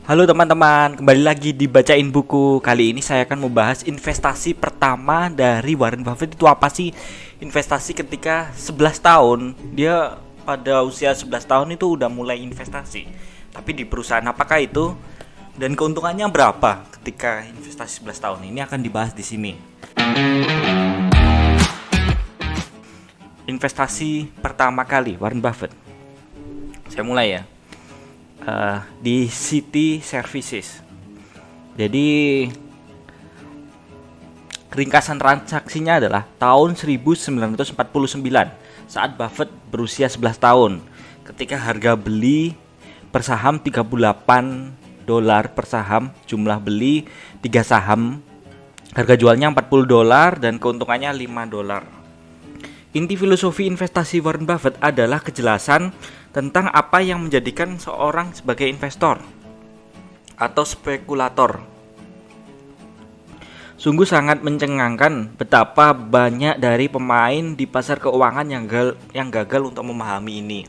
Halo teman-teman, kembali lagi di Bacain Buku. Kali ini saya akan membahas investasi pertama dari Warren Buffett. Itu apa sih? Investasi ketika 11 tahun. Dia pada usia 11 tahun itu udah mulai investasi. Tapi di perusahaan apakah itu? Dan keuntungannya berapa ketika investasi 11 tahun? Ini akan dibahas di sini. Investasi pertama kali Warren Buffett. Saya mulai ya. Di City Services. Jadi ringkasan transaksinya adalah tahun 1949 saat Buffett berusia 11 tahun ketika harga beli per saham $38 per saham, jumlah beli 3 saham, harga jualnya $40 dan keuntungannya $5. Inti filosofi investasi Warren Buffett adalah kejelasan tentang apa yang menjadikan seorang sebagai investor atau spekulator. Sungguh sangat mencengangkan betapa banyak dari pemain di pasar keuangan yang gagal untuk memahami ini.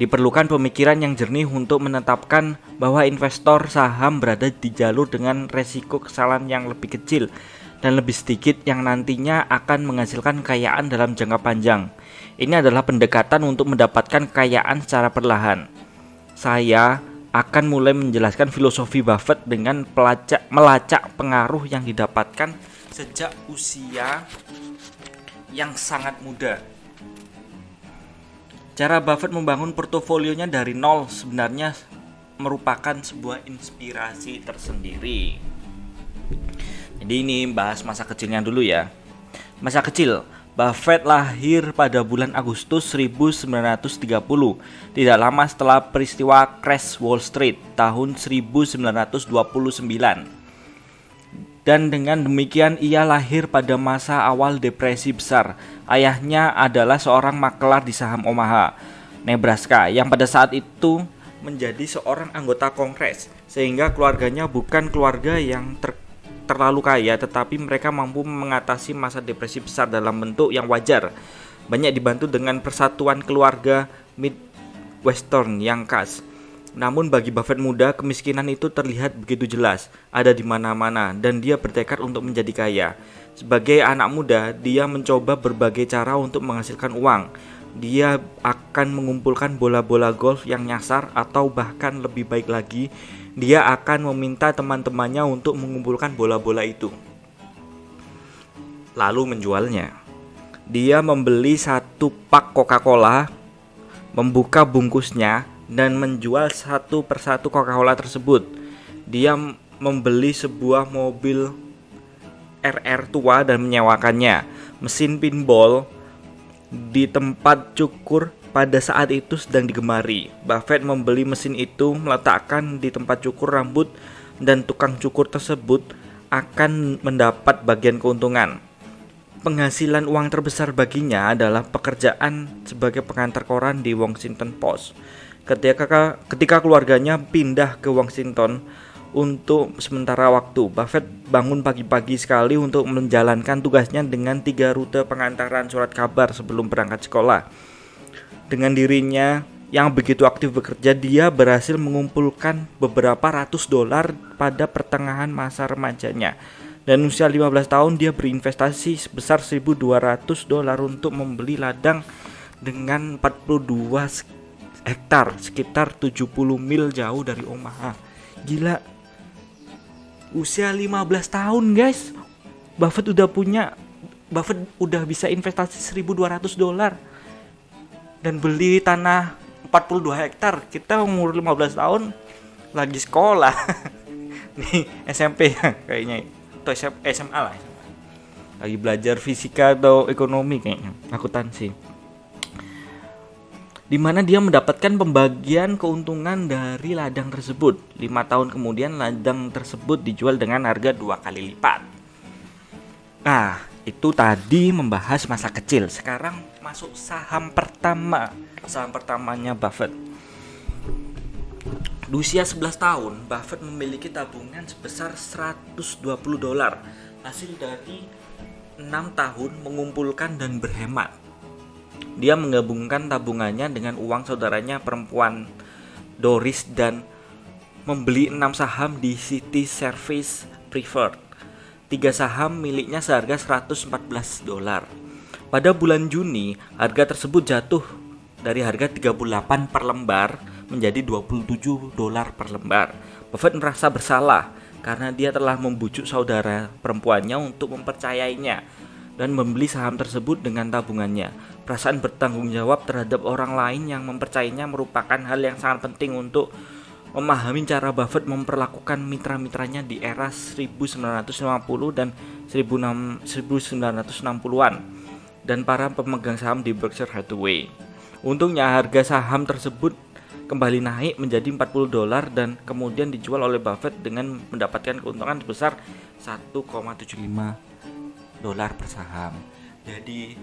Diperlukan pemikiran yang jernih untuk menetapkan bahwa investor saham berada di jalur dengan resiko kesalahan yang lebih kecil dan lebih sedikit yang nantinya akan menghasilkan kekayaan dalam jangka panjang. Ini adalah pendekatan untuk mendapatkan kekayaan secara perlahan. Saya akan mulai menjelaskan filosofi Buffett dengan melacak pengaruh yang didapatkan sejak usia yang sangat muda. Cara Buffett membangun portofolionya dari nol sebenarnya merupakan sebuah inspirasi tersendiri. Jadi ini bahas masa kecilnya dulu ya. Masa kecil, Buffett lahir pada bulan Agustus 1930, tidak lama setelah peristiwa crash Wall Street tahun 1929. Dan dengan demikian ia lahir pada masa awal depresi besar. Ayahnya adalah seorang makelar di saham Omaha, Nebraska, yang pada saat itu menjadi seorang anggota Kongres, sehingga keluarganya bukan keluarga yang terlalu kaya, tetapi mereka mampu mengatasi masa depresi besar dalam bentuk yang wajar. Banyak dibantu dengan persatuan keluarga Midwestern yang khas. Namun bagi Buffett muda, kemiskinan itu terlihat begitu jelas, ada di mana-mana, dan dia bertekad untuk menjadi kaya. Sebagai anak muda, dia mencoba berbagai cara untuk menghasilkan uang. Dia akan mengumpulkan bola-bola golf yang nyasar, atau bahkan lebih baik lagi, dia akan meminta teman-temannya untuk mengumpulkan bola-bola itu, lalu menjualnya. Dia membeli satu pak Coca-Cola, membuka bungkusnya, dan menjual satu persatu Coca-Cola tersebut. Dia membeli sebuah mobil RR tua dan menyewakannya. Mesin pinball di tempat cukur pada saat itu sedang digemari. Buffett membeli mesin itu, meletakkan di tempat cukur rambut, dan tukang cukur tersebut akan mendapat bagian keuntungan. Penghasilan uang terbesar baginya adalah pekerjaan sebagai pengantar koran di Washington Post. Ketika keluarganya pindah ke Washington untuk sementara waktu, Buffett bangun pagi-pagi sekali untuk menjalankan tugasnya dengan 3 rute pengantaran surat kabar sebelum berangkat sekolah. Dengan dirinya yang begitu aktif bekerja, dia berhasil mengumpulkan beberapa ratus dolar pada pertengahan masa remajanya. Dan usia 15 tahun dia berinvestasi sebesar $1.200 untuk membeli ladang dengan 42 hektar, sekitar 70 mil jauh dari Omaha. Gila. Usia 15 tahun, guys. Buffett udah bisa investasi $1.200 dan beli tanah 42 hektar. Kita umur 15 tahun lagi sekolah. Nih SMP ya kayaknya, atau SMA lah. Lagi belajar fisika atau ekonomi kayaknya, akuntansi. Di mana dia mendapatkan pembagian keuntungan dari ladang tersebut. 5 tahun kemudian ladang tersebut dijual dengan harga 2 kali lipat. Nah, itu tadi membahas masa kecil. Sekarang masuk saham pertamanya Buffett. Di usia 11 tahun, Buffett memiliki tabungan sebesar $120, hasil dari 6 tahun mengumpulkan dan berhemat. Dia menggabungkan tabungannya dengan uang saudaranya perempuan Doris dan membeli 6 saham di City Service Preferred. 3 saham miliknya seharga $114. Pada bulan Juni, harga tersebut jatuh dari harga 38 per lembar menjadi $27 per lembar. Buffett merasa bersalah karena dia telah membujuk saudara perempuannya untuk mempercayainya dan membeli saham tersebut dengan tabungannya. Perasaan bertanggung jawab terhadap orang lain yang mempercayainya merupakan hal yang sangat penting untuk memahami cara Buffett memperlakukan mitra-mitranya di era 1950 dan 1960-an dan para pemegang saham di Berkshire Hathaway. Untungnya harga saham tersebut kembali naik menjadi $40 dan kemudian dijual oleh Buffett dengan mendapatkan keuntungan sebesar $1,75 per saham. Jadi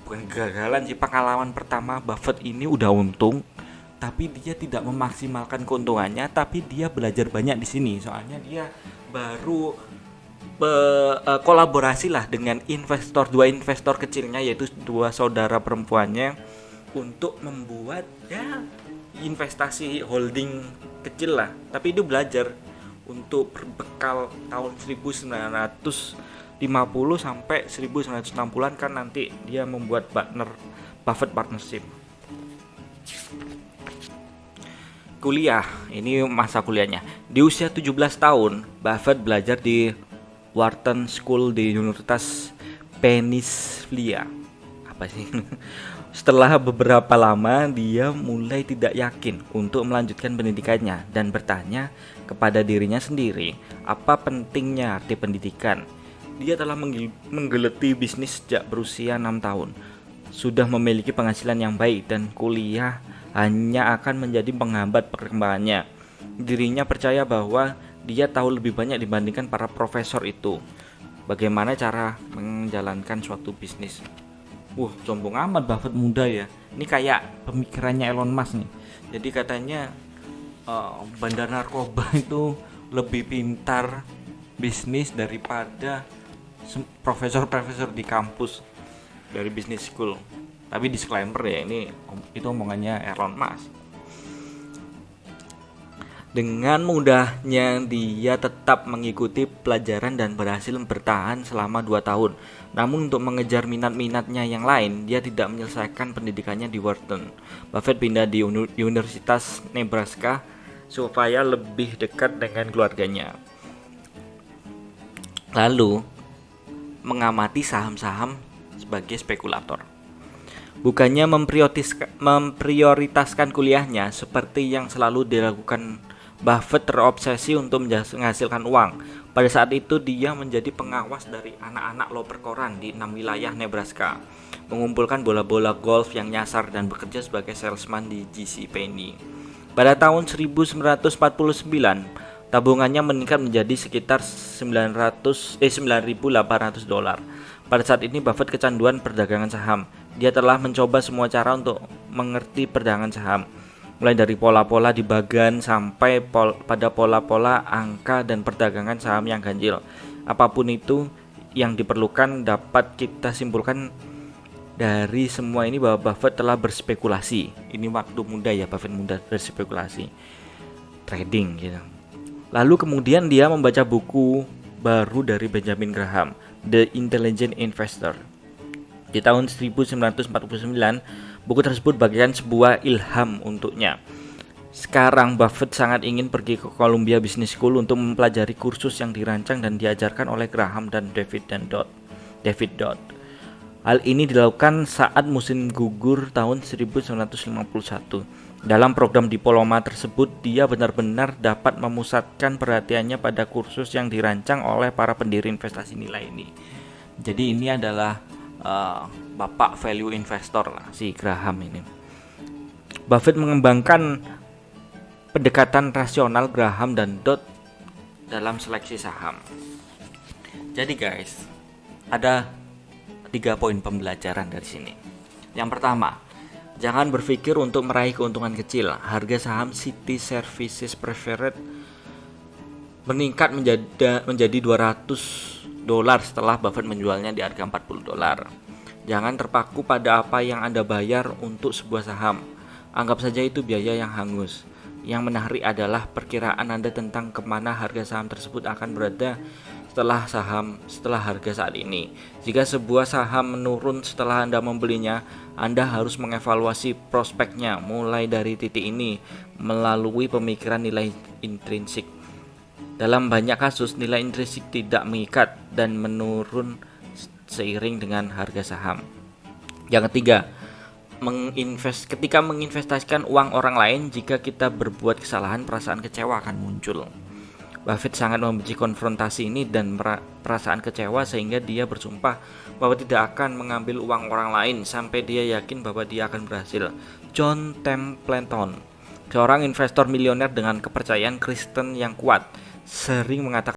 bukan kegagalan sih, pengalaman pertama Buffett ini udah untung, tapi dia tidak memaksimalkan keuntungannya, tapi dia belajar banyak di sini. Soalnya dia baru kolaborasi lah dengan dua investor kecilnya, yaitu dua saudara perempuannya, untuk membuat investasi holding kecil lah. Tapi itu belajar untuk berbekal tahun 1950 sampai 1960-an kan nanti dia membuat Buffett Partnership. Kuliah, ini masa kuliahnya. Di usia 17 tahun, Buffett belajar di Wharton School di Universitas Pennsylvania. Apa sih? Setelah beberapa lama, dia mulai tidak yakin untuk melanjutkan pendidikannya dan bertanya kepada dirinya sendiri, apa pentingnya arti pendidikan. Dia telah menggeluti bisnis sejak berusia 6 tahun. Sudah memiliki penghasilan yang baik dan kuliah hanya akan menjadi penghambat perkembangannya. Dirinya percaya bahwa dia tahu lebih banyak dibandingkan para profesor itu bagaimana cara menjalankan suatu bisnis. Sombong amat Buffett muda ya. Ini kayak pemikirannya Elon Musk nih. Jadi katanya bandar narkoba itu lebih pintar bisnis daripada profesor-profesor di kampus dari business school. Tapi disclaimer ya, itu omongannya Elon Musk. Dengan mudahnya dia tetap mengikuti pelajaran dan berhasil bertahan selama 2 tahun. Namun untuk mengejar minat-minatnya yang lain, dia tidak menyelesaikan pendidikannya di Wharton. Buffett pindah di Universitas Nebraska supaya lebih dekat dengan keluarganya. Lalu mengamati saham-saham sebagai spekulator. Bukannya memprioritaskan kuliahnya seperti yang selalu dilakukan Buffett, terobsesi untuk menghasilkan uang. Pada saat itu dia menjadi pengawas dari anak-anak loper koran di 6 wilayah Nebraska, mengumpulkan bola-bola golf yang nyasar dan bekerja sebagai salesman di J.C. Penney. Pada tahun 1949, tabungannya meningkat menjadi sekitar $9.800. Pada saat ini Buffett kecanduan perdagangan saham. Dia telah mencoba semua cara untuk mengerti perdagangan saham, mulai dari pola-pola di bagan sampai pada pola-pola angka dan perdagangan saham yang ganjil. Apapun itu yang diperlukan dapat kita simpulkan dari semua ini bahwa Buffett telah berspekulasi. Ini waktu muda ya, Buffett muda berspekulasi, trading gitu. Lalu kemudian dia membaca buku baru dari Benjamin Graham, The Intelligent Investor. Di tahun 1949, buku tersebut bagaikan sebuah ilham untuknya. Sekarang Buffett sangat ingin pergi ke Columbia Business School untuk mempelajari kursus yang dirancang dan diajarkan oleh Graham dan David Dodd. Hal ini dilakukan saat musim gugur tahun 1951. Dalam program diploma tersebut, dia benar-benar dapat memusatkan perhatiannya pada kursus yang dirancang oleh para pendiri investasi nilai ini. Jadi ini adalah bapak value investor lah, si Graham ini. Buffett mengembangkan pendekatan rasional Graham dan Dodd dalam seleksi saham. Jadi guys, ada 3 poin pembelajaran dari sini. Yang pertama, jangan berpikir untuk meraih keuntungan kecil. Harga saham City Services Preferred meningkat menjadi $200 setelah Buffett menjualnya di harga $40. Jangan terpaku pada apa yang Anda bayar untuk sebuah saham. Anggap saja itu biaya yang hangus. Yang menarik adalah perkiraan Anda tentang kemana harga saham tersebut akan berada setelah harga saat ini. Jika sebuah saham menurun setelah Anda membelinya, Anda harus mengevaluasi prospeknya mulai dari titik ini melalui pemikiran nilai intrinsik. Dalam banyak kasus, nilai intrinsik tidak mengikat dan menurun seiring dengan harga saham. Yang ketiga, ketika menginvestasikan uang orang lain, jika kita berbuat kesalahan, perasaan kecewa akan muncul. Buffett sangat membenci konfrontasi ini dan perasaan kecewa sehingga dia bersumpah bahwa tidak akan mengambil uang orang lain sampai dia yakin bahwa dia akan berhasil. John Templeton, seorang investor milioner dengan kepercayaan Kristen yang kuat, sering mengatakan